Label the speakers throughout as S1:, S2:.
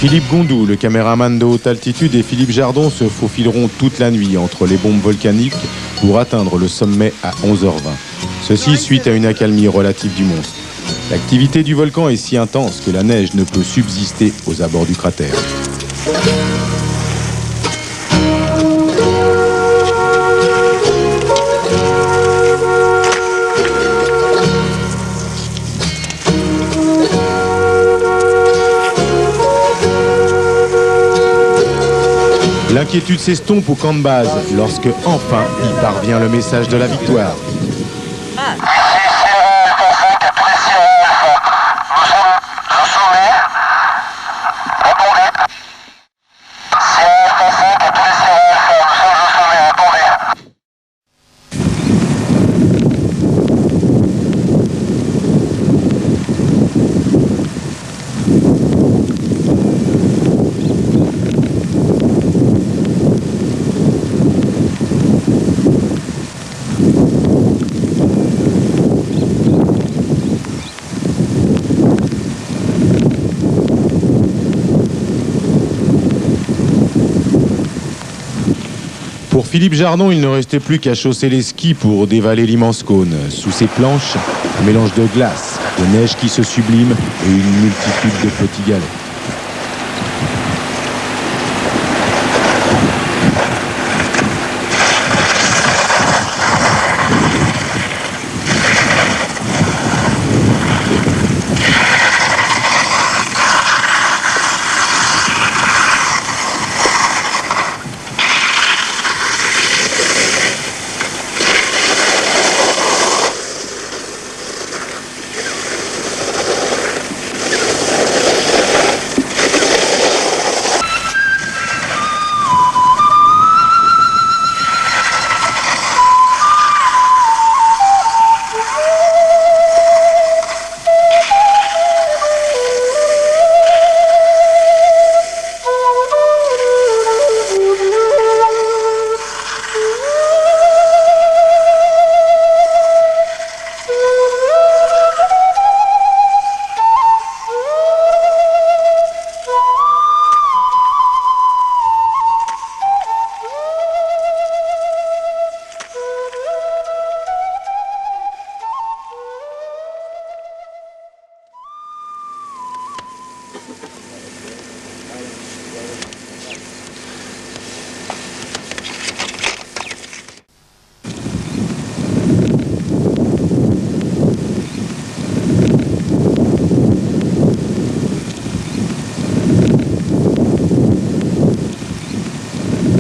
S1: Philippe Gondou, le caméraman de haute altitude, et Philippe Jardon se faufileront toute la nuit entre les bombes volcaniques pour atteindre le sommet à 11h20. Ceci suite à une accalmie relative du monstre. L'activité du volcan est si intense que la neige ne peut subsister aux abords du cratère. L'inquiétude s'estompe au camp de base lorsque, enfin, il parvient le message de la victoire. Pour Philippe Jardon, il ne restait plus qu'à chausser les skis pour dévaler l'immense cône. Sous ses planches, un mélange de glace, de neige qui se sublime et une multitude de petits galets.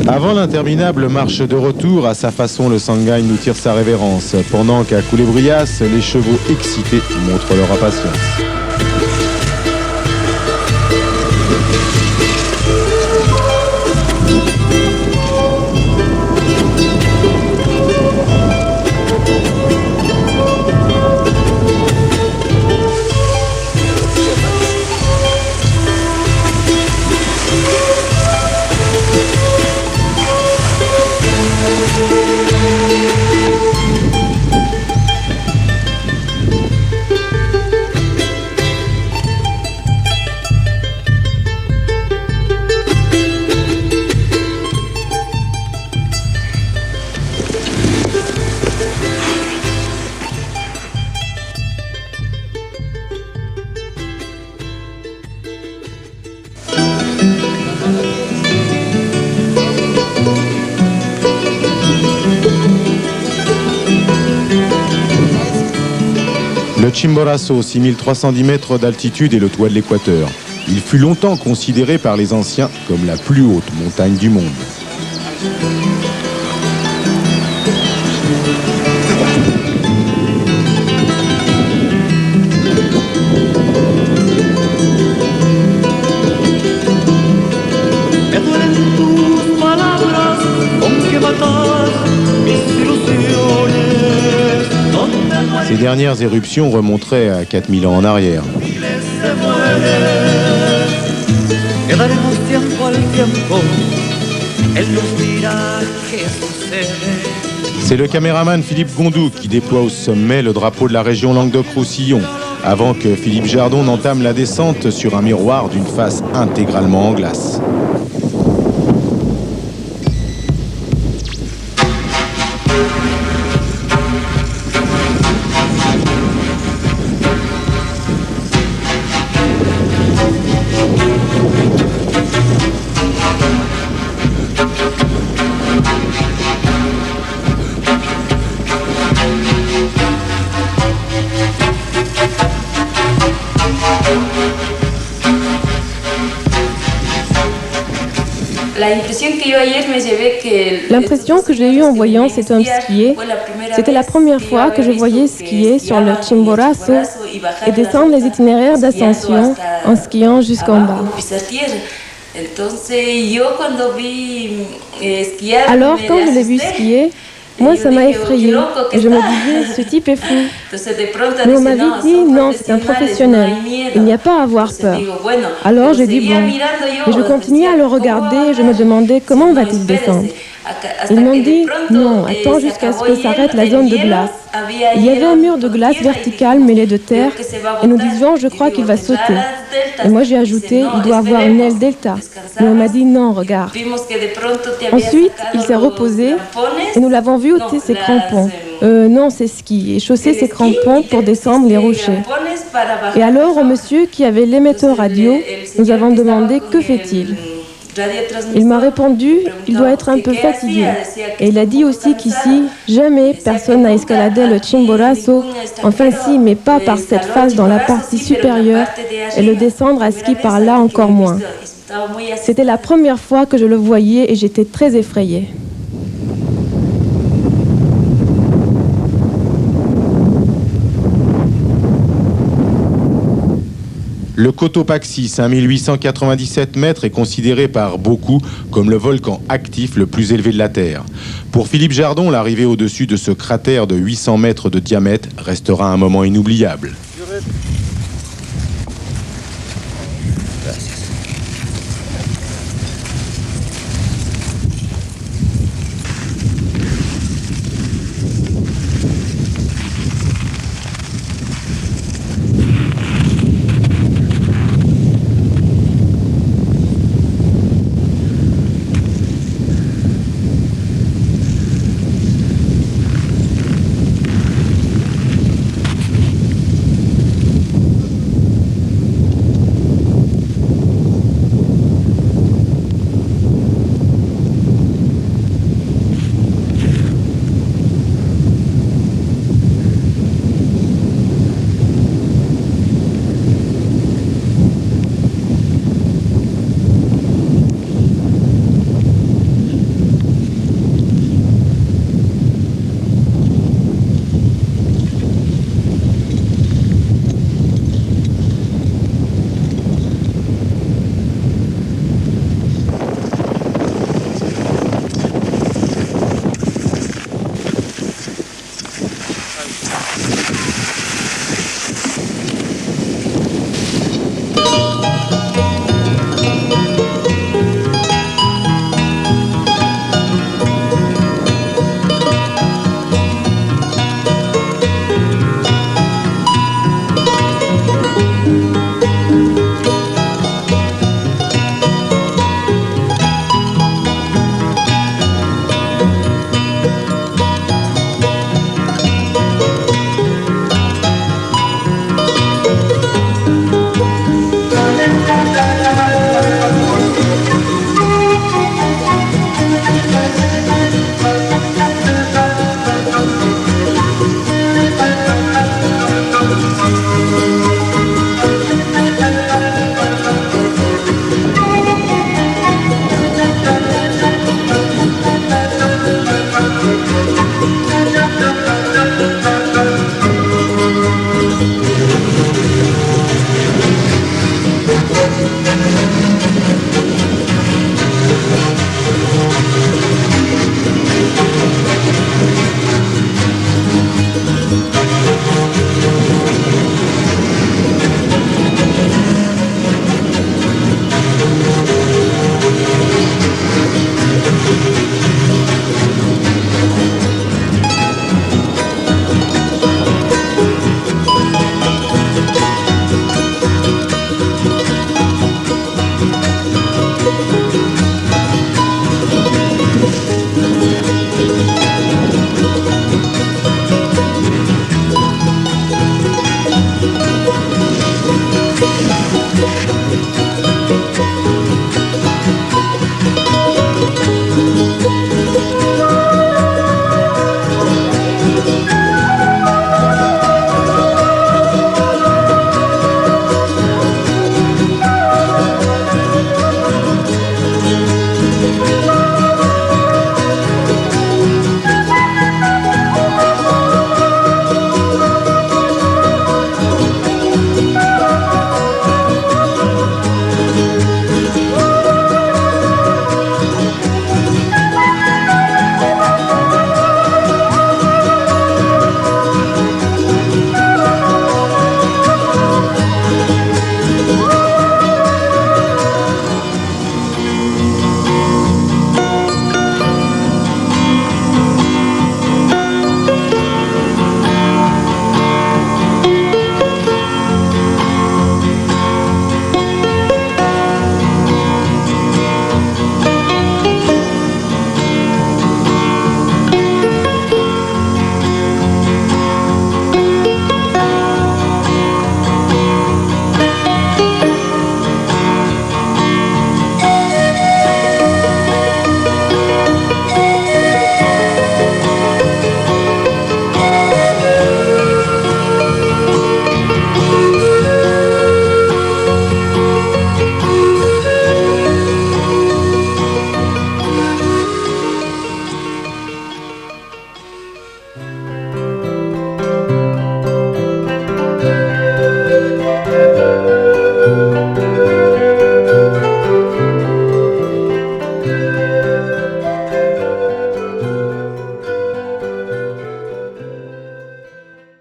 S1: Avant l'interminable marche de retour, à sa façon, le Sangay nous tire sa révérence, pendant qu'à Coulébrias, les chevaux excités montrent leur impatience. Le Chimborazo, 6310 mètres d'altitude, est le toit de l'équateur. Il fut longtemps considéré par les anciens comme la plus haute montagne du monde. Ces dernières éruptions remonteraient à 4000 ans en arrière. C'est le caméraman Philippe Gondou qui déploie au sommet le drapeau de la région Languedoc-Roussillon, avant que Philippe Jardon n'entame la descente sur un miroir d'une face intégralement en glace.
S2: L'impression que j'ai eue en voyant cet homme skier, c'était la première fois que je voyais skier sur le Chimborazo et descendre les itinéraires d'ascension en skiant jusqu'en bas. Alors, quand je l'ai vu skier, moi, ça m'a effrayée et je me disais, ce type est fou. Mais on m'avait dit, non, c'est un professionnel, il n'y a pas à avoir peur. Alors j'ai dit, bon, et je continuais à le regarder et je me demandais, comment va-t-il descendre? Ils m'ont dit, non, attends jusqu'à ce que s'arrête la zone de glace. Il y avait un mur de glace vertical mêlé de terre et nous disions, je crois qu'il va sauter. Et moi j'ai ajouté, il doit avoir une aile delta. Mais on m'a dit, non, regarde. Ensuite, il s'est reposé et nous l'avons vu ôter ses crampons. Non, c'est ski, et chausser ses crampons pour descendre les rochers. Et alors, au monsieur qui avait l'émetteur radio, nous avons demandé, que fait-il? Il m'a répondu, il doit être un peu fatigué. Et il a dit aussi qu'ici, jamais personne n'a escaladé le Chimborazo, enfin si, mais pas par cette face dans la partie supérieure, et le descendre à ski par là encore moins. C'était la première fois que je le voyais et j'étais très effrayée.
S1: Le Cotopaxi, 5897 mètres, est considéré par beaucoup comme le volcan actif le plus élevé de la Terre. Pour Philippe Jardon, l'arrivée au-dessus de ce cratère de 800 mètres de diamètre restera un moment inoubliable.